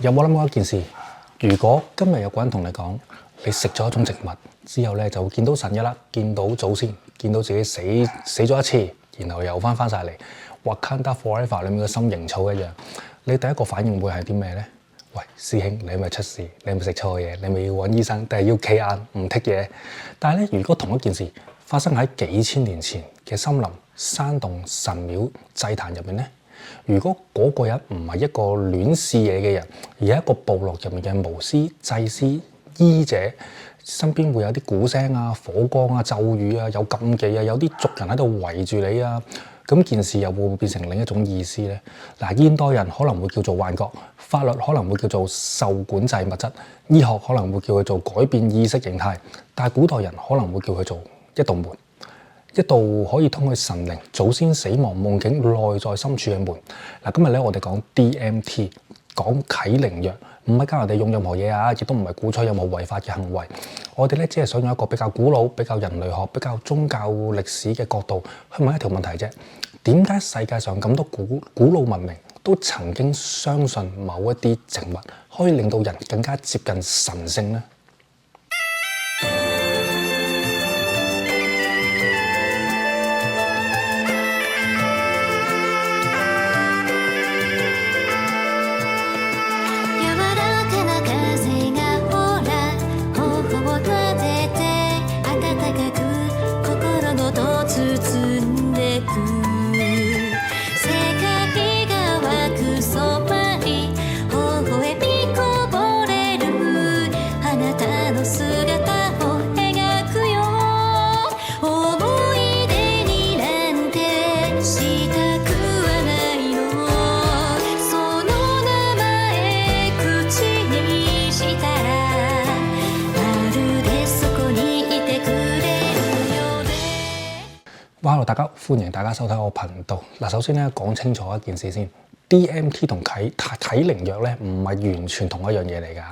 有冇諗過一件事？如果今日有個人同你講，你食咗一種植物之後咧，就會見到神嘅啦，見到祖先，見到自己死咗一次，然後又翻晒嚟，Wakanda Forever 裏面嘅心形草一樣，你第一個反應會係啲咩咧？喂，師兄，你係咪出事？你係咪食錯嘢？你係咪要揾醫生？定係要企硬唔剔嘢？但係咧，如果同一件事發生喺幾千年前嘅森林、山洞、神廟、祭壇入面咧？如果嗰個人唔係一個亂試嘢嘅人，而係一個部落入面嘅巫師、祭司、醫者，身邊會有啲鼓聲啊、火光啊、咒語啊、有禁忌啊，有啲族人喺度圍住你啊，咁件事又會唔會變成另一種意思呢？嗱，現代人可能會叫做幻覺，法律可能會叫做受管制物質，醫學可能會叫佢做改變意識形態，但係古代人可能會叫佢做一道門。一道可以通去神靈、祖先、死亡、夢境、內在深處嘅門。嗱，今日咧我哋講 DMT， 講啟靈藥，唔係教人哋用任何嘢啊，亦都唔係鼓吹任何違法嘅行為。我哋咧只係想用一個比較古老、比較人類學、比較宗教歷史嘅角度去問一條問題啫。點解世界上咁多古老文明都曾經相信某一啲植物可以令到人更加接近神聖呢？Hello， 大家歡迎大家收睇我頻道。嗱，首先咧講清楚一件事先 ，DMT 同啟靈藥咧唔係完全同一樣嘢嚟㗎。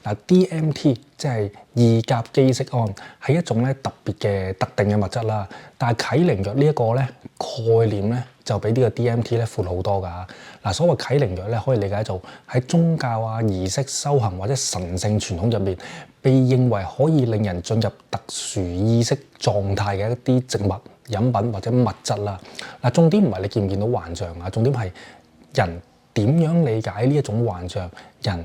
嗱 ，DMT 即係二甲基色胺，係一種咧特別嘅特定嘅物質啦。但係啟靈藥呢一個咧概念咧就比呢個 DMT 咧闊好多㗎。嗱，所謂啟靈藥咧可以理解做喺宗教啊、儀式、修行或者神聖傳統入面，被認為可以令人進入特殊意識狀態嘅一啲植物、飲品或者物質啦。嗱，重點唔係你見唔見到幻象啊，重點係人點樣理解呢一種幻象，人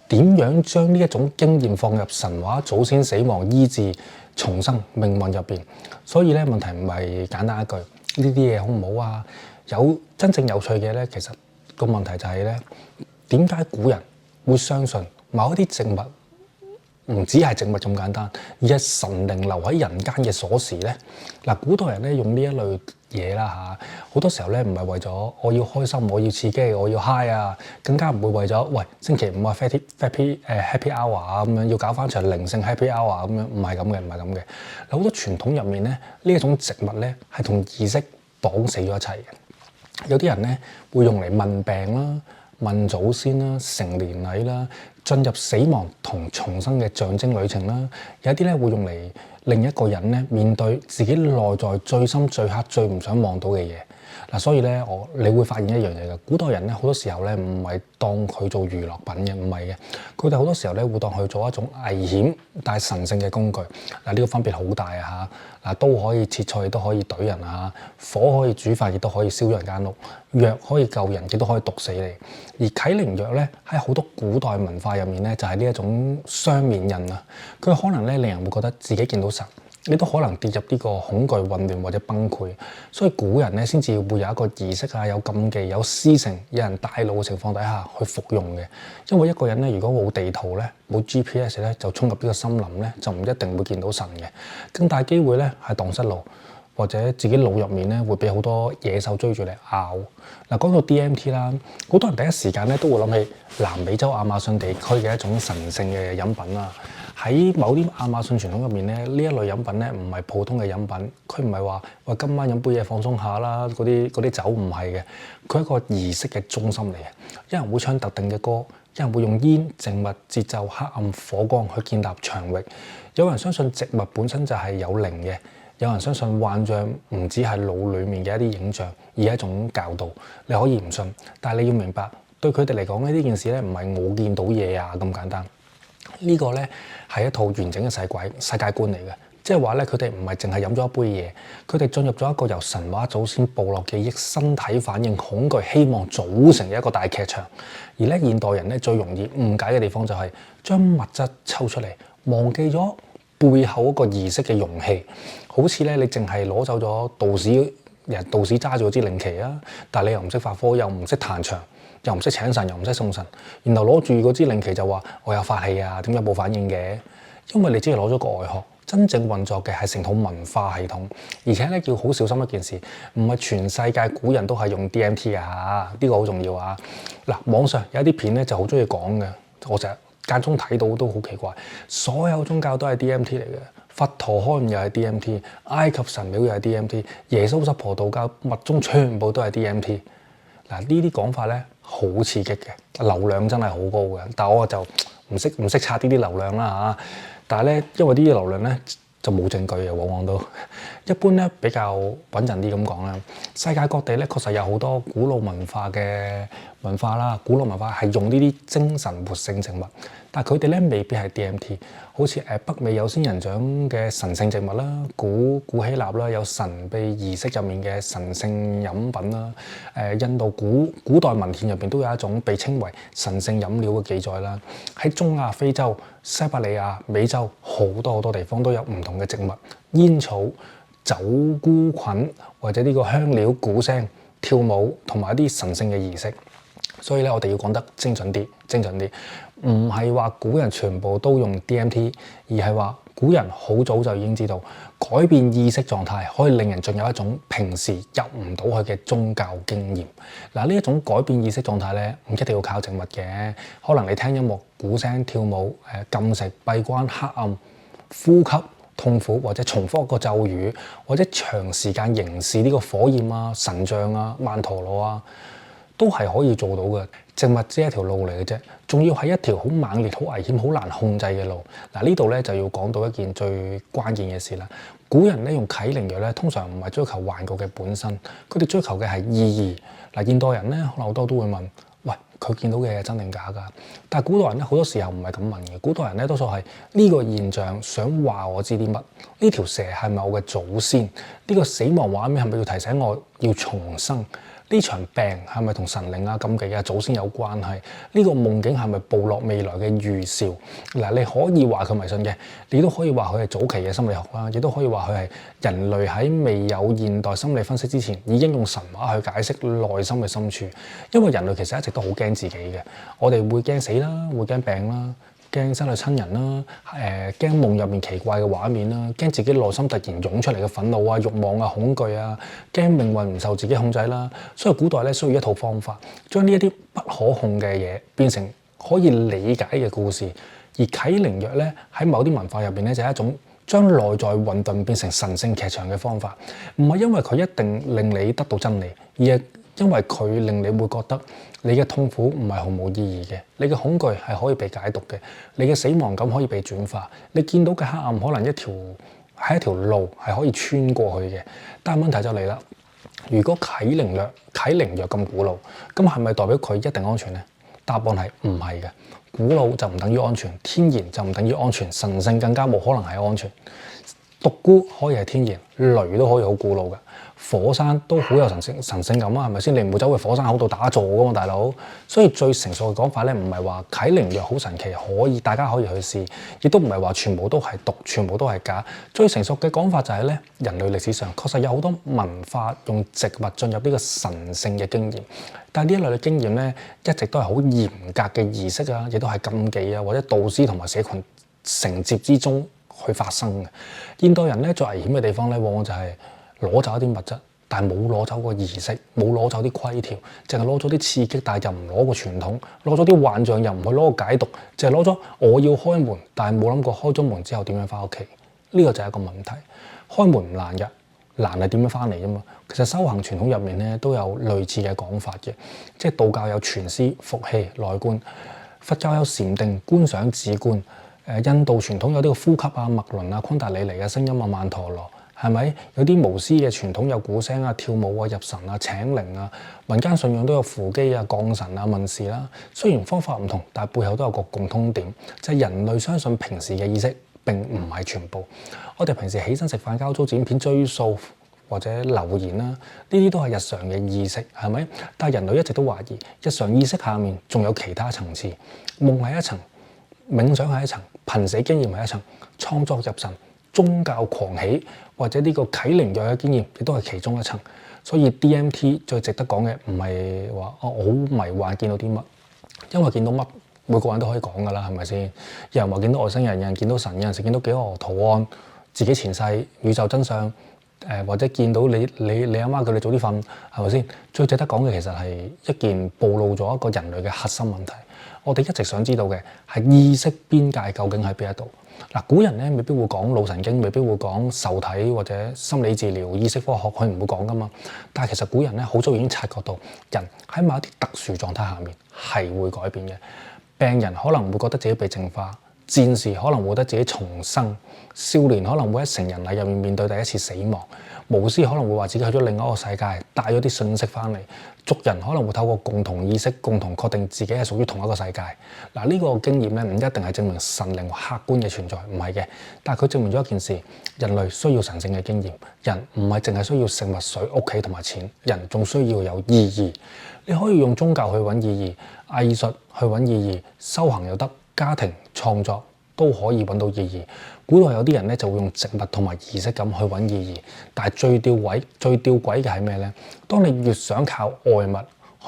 點樣將呢一種經驗放入神話、祖先死亡、醫治、重生、命運入邊。所以咧問題唔係簡單一句呢啲嘢好唔好啊？有真正有趣嘅咧，其實個問題就係咧，點解古人會相信某一啲植物唔只係植物咁簡單，而係神靈留喺人間嘅鎖匙咧？嗱，古代人咧用呢一類嘢啦嚇，好多時候咧唔係為咗我要開心、我要刺激、我要 high 啊，更加唔會為咗喂星期五啊 happy hour 啊咁樣要搞翻場靈性 happy hour 咁樣，唔係咁嘅，唔係咁嘅。好多傳統入面咧，呢一種植物咧係同儀式綁死咗一齊嘅。有啲人咧會用嚟問病啦、問祖先啦、成年禮啦、進入死亡同重生嘅象徵旅程啦，有啲咧會用嚟令一個人咧面對自己內在最深最黑最唔想望到嘅嘢。嗱，所以咧你會發現一樣嘢嘅，古代人咧好多時候咧唔係當佢做娛樂品嘅，唔係嘅，佢哋好多時候咧會當佢做一種危險但係神聖嘅工具。嗱，呢個分別好大啊嚇！嗱，刀可以切菜，亦都可以懟人啊；火可以煮飯，亦都可以燒人間屋；藥可以救人，亦都可以毒死你。而啟靈藥咧喺好多古代文化入面咧就係呢一種雙面人啊！佢可能咧令人會覺得自己見到神。你都可能跌入呢個恐懼、混亂或者崩潰，所以古人咧先至會有一個儀式啊、有禁忌、有師承、有人帶路嘅情況底下去服用嘅。因為一個人咧，如果冇地圖咧、冇 GPS 咧，就衝入呢個森林咧，就唔一定會見到神嘅。更大機會咧係蕩失路，或者自己腦入面咧會俾好多野獸追住嚟咬。嗱，講到 DMT 啦，好多人第一時間咧都會諗起南美洲亞馬遜地區嘅一種神聖嘅飲品啦。喺某啲亞馬遜傳統入面咧，呢一類飲品咧唔係普通嘅飲品，佢唔係話喂今晚飲杯嘢放鬆下啦，嗰啲酒唔係嘅，佢係一個儀式嘅中心嚟嘅。有人會唱特定嘅歌，有人會用煙、靜物、節奏、黑暗、火光去建立場域。有人相信植物本身就係有靈嘅，有人相信幻象唔只係腦裡面嘅一啲影像，而係一種教導。你可以唔信，但係你要明白。對佢哋嚟講咧，呢件事咧唔係我見到嘢啊咁簡單。呢個咧係一套完整嘅世界觀嚟嘅，即係話咧佢哋唔係淨係飲咗一杯嘢，佢哋進入咗一個由神話祖先部落記憶、身體反應、恐懼、希望組成嘅一個大劇場。而咧現代人咧最容易誤解嘅地方就係將物質抽出嚟，忘記咗背後嗰個儀式嘅容器。好似咧你淨係攞走咗道士揸住嗰支令旗啊，但係你又唔識發科，又唔識彈唱，又唔識請神，又唔識送神，然後攞住嗰支令旗就話我有法器啊，點解冇反應嘅？因為你只係攞咗個外殼，真正運作嘅係成套文化系統，而且咧要好小心一件事，唔係全世界古人都係用 DMT 啊，呢個好重要啊！嗱，網上有一啲片咧就好中意講嘅，我成日間中睇到都好奇怪，所有宗教都係 DMT 嚟嘅，佛陀開悟又係 DMT， 埃及神廟又係 DMT， 耶穌濕婆道教密宗全部都係 DMT。嗱，呢啲講法咧好刺激嘅，流量真係好高嘅，但我就唔識拆呢啲流量啦嚇。但係咧，因為呢啲流量咧就冇證據嘅，往往都一般咧比較穩陣啲咁講啦。世界各地咧確實有好多古老文化啦，古老文化係用呢啲精神活性植物，但係佢哋咧未必係 DMT。好似北美有仙人掌嘅神聖植物啦，古希臘啦有神秘儀式入面嘅神聖飲品啦，印度古代文獻入邊都有一種被稱為神聖飲料嘅記載啦。喺中亞、非洲、西伯利亞、美洲好多地方都有唔同嘅植物、煙草、酒菇菌或者呢個香料、鼓聲、跳舞同埋一啲神聖嘅儀式。所以咧，我哋要講得精準啲，唔係話古人全部都用 DMT， 而係話古人好早就已經知道改變意識狀態可以令人進入一種平時入唔到去嘅宗教經驗。嗱，呢一種改變意識狀態咧，唔一定要靠植物嘅，可能你聽音樂、鼓聲、跳舞、禁食、閉關、黑暗、呼吸、痛苦，或者重複一個咒語，或者長時間凝視呢個火焰啊、神像啊、曼陀羅啊，都係可以做到嘅。植物只係一條路嚟嘅啫，仲要係一條好猛烈、好危險、好難控制嘅路。嗱，呢度咧就要講到一件最關鍵嘅事啦。古人咧用啟靈藥咧，通常唔係追求幻覺嘅本身，佢哋追求嘅係意義。嗱，現代人咧可能好多都會問：喂，佢見到嘅嘢係真定假㗎？但係古代人咧好多時候唔係咁問嘅，古代人咧多數係呢個現象想話我知啲乜？呢條蛇係咪我嘅祖先？呢個死亡畫面係咪要提醒我要重生？呢場病係咪同神靈啊、禁忌啊、祖先有關係？呢個夢境係咪部落未來嘅預兆？嗱，你可以話佢迷信嘅，你都可以話佢係早期嘅心理學啦，亦都可以話佢係人類喺未有現代心理分析之前，已經用神話去解釋內心嘅深處。因為人類其實一直都好驚自己嘅，我哋會驚死啦，會驚病啦，驚失去親人啦，驚夢入面奇怪嘅畫面啦，驚自己內心突然湧出嚟嘅憤怒啊、慾望啊、恐懼啊，驚命運唔受自己控制啦。所以古代咧需要一套方法，將呢一啲不可控嘅嘢變成可以理解嘅故事。而啟靈藥咧喺某啲文化入邊咧就係一種將內在混沌變成神聖劇場嘅方法，唔係因為佢一定令你得到真理，而係因為佢令你會覺得你嘅痛苦唔係毫無意義嘅，你嘅恐懼係可以被解讀嘅，你嘅死亡感可以被轉化，你見到嘅黑暗可能係一條路係可以穿過去嘅。但係問題就嚟啦，如果啟靈藥咁古老，咁係咪代表佢一定安全呢？答案係唔係嘅，古老就唔等於安全，天然就唔等於安全，神聖更加冇可能係安全。獨孤可以係天然，雷都可以好古老嘅，火山都好有神聖感啊，係咪先？你唔會走去火山口度打坐噶嘛，大佬。所以最成熟嘅講法咧，唔係話啟靈藥好神奇，大家可以去試，亦都唔係話全部都係毒，全部都係假。最成熟嘅講法就係咧，人類歷史上確實有好多文化用植物進入呢個神聖嘅經驗，但係呢一類嘅經驗咧，一直都係好嚴格嘅儀式啊，亦都係禁忌啊，或者導師同埋社群承接之中去發生嘅。現代人咧最危險嘅地方咧，往往就係攞走一啲物質，但係冇攞走個儀式，冇攞走啲規條，淨係攞咗啲刺激，但係又唔攞個傳統，攞咗啲幻象又唔去攞個解讀，淨係攞咗我要開門，但係冇諗過開咗門之後點樣翻屋企。呢個就係一個問題。開門唔難嘅，難係點樣翻嚟啫嘛。其實修行傳統入面咧都有類似嘅講法嘅，即係道教有傳思、服氣、內觀，佛教有禪定、觀想、止觀。印度傳統有呢個呼吸啊、脈輪啊、昆達里尼嘅聲音啊、曼陀羅，係咪？有啲巫師嘅傳統有鼓聲啊、跳舞啊、入神啊、請靈啊，民間信仰都有扶乩啊、降神啊、問事啦。雖然方法唔同，但係背後都有個共通點，就係人類相信平時嘅意識並唔係全部。我哋平時起身食飯、交租、剪片、追數或者留言啦，呢啲都係日常嘅意識，係咪？但係人類一直都懷疑，日常意識下面仲有其他層次，夢係一層，冥想係一層，瀕死經驗係一層，創作入神、宗教狂喜或者呢個啟靈藥嘅經驗亦都係其中一層。所以 DMT 最值得講嘅唔係話我好迷幻見到啲乜，因為見到乜每個人都可以講㗎啦，係咪先？有人話見到外星人，有人見到神，有人見到幾何圖案、自己前世、宇宙真相。或者見到你阿媽叫你早啲瞓，係咪先？最值得講嘅其實係一件暴露咗一個人類嘅核心問題。我哋一直想知道嘅係意識邊界究竟喺邊一度？嗱，古人咧未必會講腦神經，未必會講受體或者心理治療、意識科學，佢唔會講噶嘛。但係其實古人咧好早已經察覺到，人喺某一啲特殊狀態下面係會改變嘅。病人可能會覺得自己被淨化。戰士可能會覺得自己重生，少年可能會喺成人禮入面對第一次死亡，巫師可能會話自己去咗另一個世界，帶咗啲信息翻嚟，族人可能會透過共同意識、共同確定自己係屬於同一個世界。嗱，呢個經驗咧唔一定係證明神靈客觀嘅存在，唔係嘅，但係佢證明咗一件事：人類需要神聖嘅經驗。人唔係淨係需要食物、水、屋企同埋錢，人仲需要有意義。你可以用宗教去揾意義，藝術去揾意義，修行又得。家庭創作都可以揾到意義。古代有啲人咧就會用植物同埋儀式感去揾意義，但係最吊詭嘅係咩咧？當你越想靠外物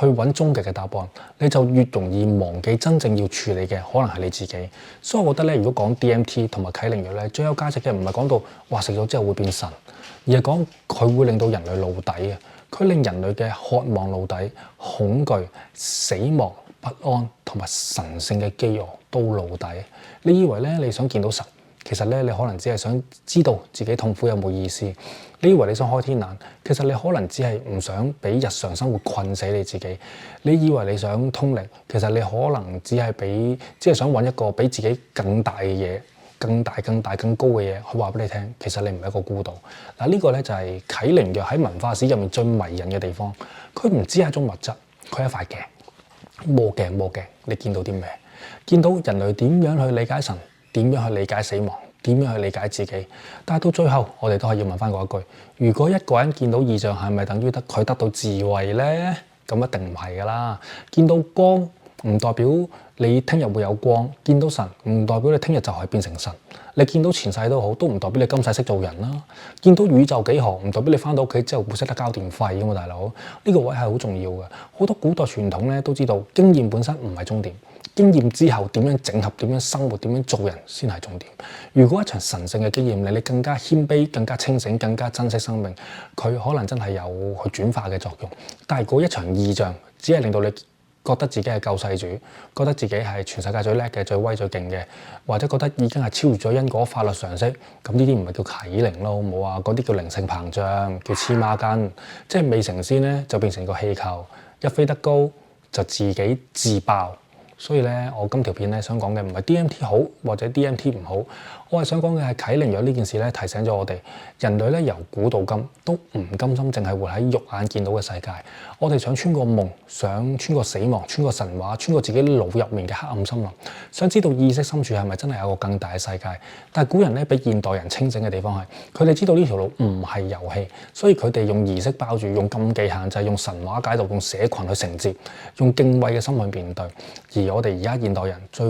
去揾終極嘅答案，你就越容易忘記真正要處理嘅可能係你自己。所以我覺得咧，如果講 DMT 同埋啟靈藥咧，最有價值嘅唔係講到話食咗之後會變神，而係講佢會令到人類露底嘅，佢令人類嘅渴望露底、恐懼、死亡、不安同埋神聖嘅飢餓都露底。你以為咧你想見到神，其實咧你可能只係想知道自己痛苦有冇意思。你以為你想開天眼，其實你可能只係唔想俾日常生活困死你自己。你以為你想通靈，其實你可能只係想揾一個比自己更大嘅嘢、更大、更高嘅嘢去話俾你聽。其實你唔係一個孤島。嗱，呢個咧就係啟靈藥喺文化史入面最迷人嘅地方。佢唔只係一種物質，佢係一塊鏡。魔鏡，你見到啲咩？見到人類點樣去理解神，點樣去理解死亡，點樣去理解自己。但係到最後，我哋都係要問翻嗰一句：如果一個人見到異象，係咪等於佢得到智慧呢？咁一定唔係㗎啦。見到光唔代表你聽日會有光，見到神唔代表你聽日就係變成神。你見到前世都好，都唔代表你今世識做人啦。見到宇宙幾何，唔代表你翻到屋企之後會識得交電費㗎嘛，大佬。呢個位係好重要嘅。好多古代傳統咧都知道，經驗本身唔係終點，經驗之後點樣整合、點樣生活、點樣做人先係重點。如果一場神聖嘅經驗令你更加謙卑、更加清醒、更加珍惜生命，佢可能真係有去轉化嘅作用。但係如果一場異象只係令到你覺得自己係救世主，覺得自己係全世界最叻嘅、最威最勁嘅，或者覺得已經係超越咗因果法律常識，咁呢啲唔係叫啟靈咯，冇啊，嗰啲叫靈性膨脹，叫黐孖筋，即係未成仙咧就變成個氣球，一飛得高就自己自爆。所以咧，我今條片咧想講嘅唔係 DMT 好或者 DMT 唔好，我係想講嘅係啟靈藥呢件事咧，提醒咗我哋人類咧由古到今都唔甘心淨係活喺肉眼見到嘅世界，我哋想穿過夢，想穿過死亡，穿過神話，穿過自己腦入面嘅黑暗森林，想知道意識深處係咪真係有個更大嘅世界。但係古人咧比現代人清醒嘅地方係，佢哋知道呢條路唔係遊戲，所以佢哋用儀式包住，用禁忌限制，用神話解讀，用社群去承接，用敬畏嘅心去面對。而我哋而家現代人最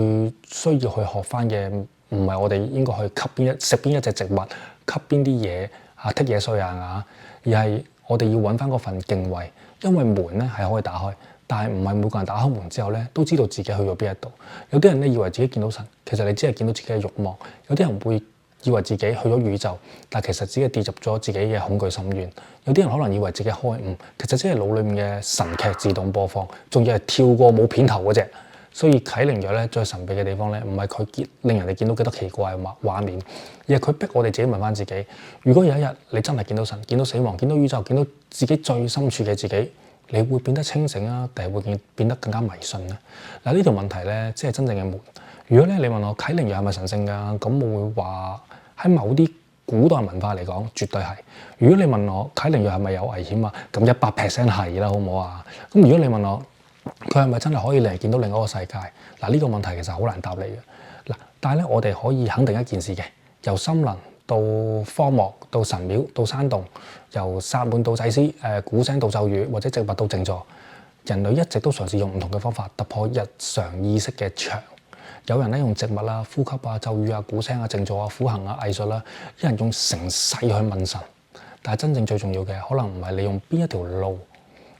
需要去學翻嘅，唔係我哋應該去食邊一隻植物，吸邊啲嘢啊，剔嘢碎啊，而係我哋要揾翻嗰份敬畏，因為門咧係可以打開，但係唔係每個人打開門之後咧都知道自己去咗邊一度。有啲人咧以為自己見到神，其實你只係見到自己嘅慾望；有啲人會以為自己去咗宇宙，但其實只係跌入咗自己嘅恐懼深淵。有啲人可能以為自己開悟，其實只係腦裡面嘅神劇自動播放，仲要係跳過冇片頭嗰隻。所以啟靈藥咧最神秘嘅地方咧，唔係佢令人哋見到幾多奇怪嘅畫面，而係佢逼我哋自己問翻自己：如果有一日你真係見到神、見到死亡、見到宇宙、見到自己最深處嘅自己，你會變得清醒啊，定係會變得更加迷信咧？嗱，呢條問題咧，即係真正嘅門。如果咧你問我啟靈藥係咪神聖㗎？咁我會話喺某啲古代文化嚟講，絕對係。如果你問我啟靈藥係咪有危險啊？咁100%係啦，好唔好啊？咁如果你問我佢係咪真係可以嚟見到另一個世界？嗱，呢個問題其實好難答你嘅。嗱，但係咧，我哋可以肯定一件事嘅，由森林到荒漠到神廟到山洞，由薩滿到祭司，鼓聲到咒語，或者植物到靜坐，人類一直都嘗試用唔同嘅方法突破日常意識嘅牆。有人咧用植物啊、呼吸啊、咒語啊、鼓聲啊、靜坐啊、苦行啊、藝術啦，有人用成世去問神。但係真正最重要嘅，可能唔係你用邊一條路，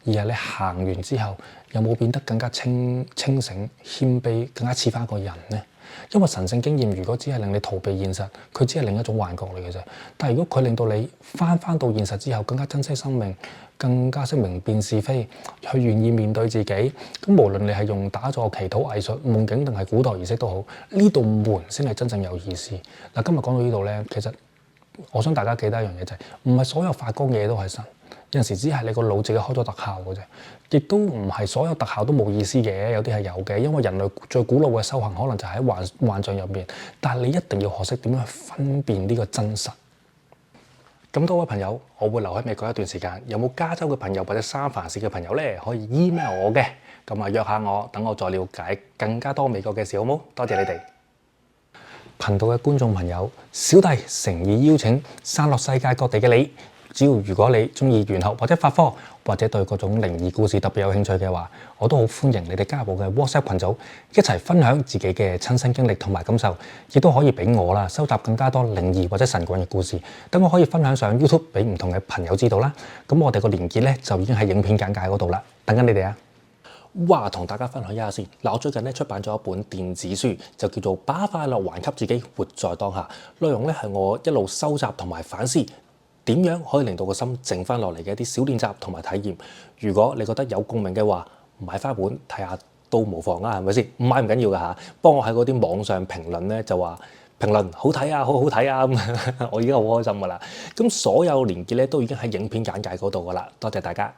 而係你行完之後有冇變得更加清醒、謙卑，更加似翻一個人呢？因為神聖經驗如果只係令你逃避現實，佢只係另一種幻覺嚟嘅啫。但係如果佢令到你翻到現實之後，更加珍惜生命，更加識明辨是非，去願意面對自己，咁無論你係用打坐、祈禱、藝術、夢境定係古代儀式都好，呢道門先係真正有意思。嗱，今日講到呢度咧，其實我想大家記得一樣嘢就係，唔係所有發光嘅嘢都係神。有陣時只係你個腦自己開咗特效嘅啫，亦都唔係所有特效都冇意思嘅，有啲係有嘅。因為人類最古老嘅修行可能就喺幻象入面，但係你一定要學識點樣去分辨呢個真實。咁多位朋友，我會留喺美國一段時間，有冇加州嘅朋友或者三藩市嘅朋友咧，可以 email 我嘅，咁啊約下我，等我再了解更加多美國嘅事，好冇？多謝你哋。頻道嘅觀眾朋友，小弟誠意邀請散落世界各地嘅你。只要如果你中意玄學或者法科，或者對各種靈異故事特別有興趣嘅話，我都好歡迎你哋加入我嘅 WhatsApp 群組，一齊分享自己嘅親身經歷同埋感受，亦都可以俾我啦收集更加多靈異或者神棍嘅故事，等我可以分享上 YouTube 俾唔同嘅朋友知道啦。咁我哋個連結咧就已經喺影片簡介嗰度啦，等緊你哋啊！哇，同大家分享一下先。嗱，我最近咧出版咗一本電子書，就叫做《把快樂還給自己，活在當下》。內容咧係我一路收集同埋反思，點樣可以令到個心靜翻落嚟嘅一啲小練習同埋體驗。如果你覺得有共鳴嘅話，買翻本睇下都無妨啊，係咪先？唔買唔緊要㗎嚇，幫我喺嗰啲網上評論咧就話評論好睇啊，好好睇啊咁，我已經好開心㗎啦。咁所有連結咧都已經喺影片簡介嗰度㗎啦，多謝大家。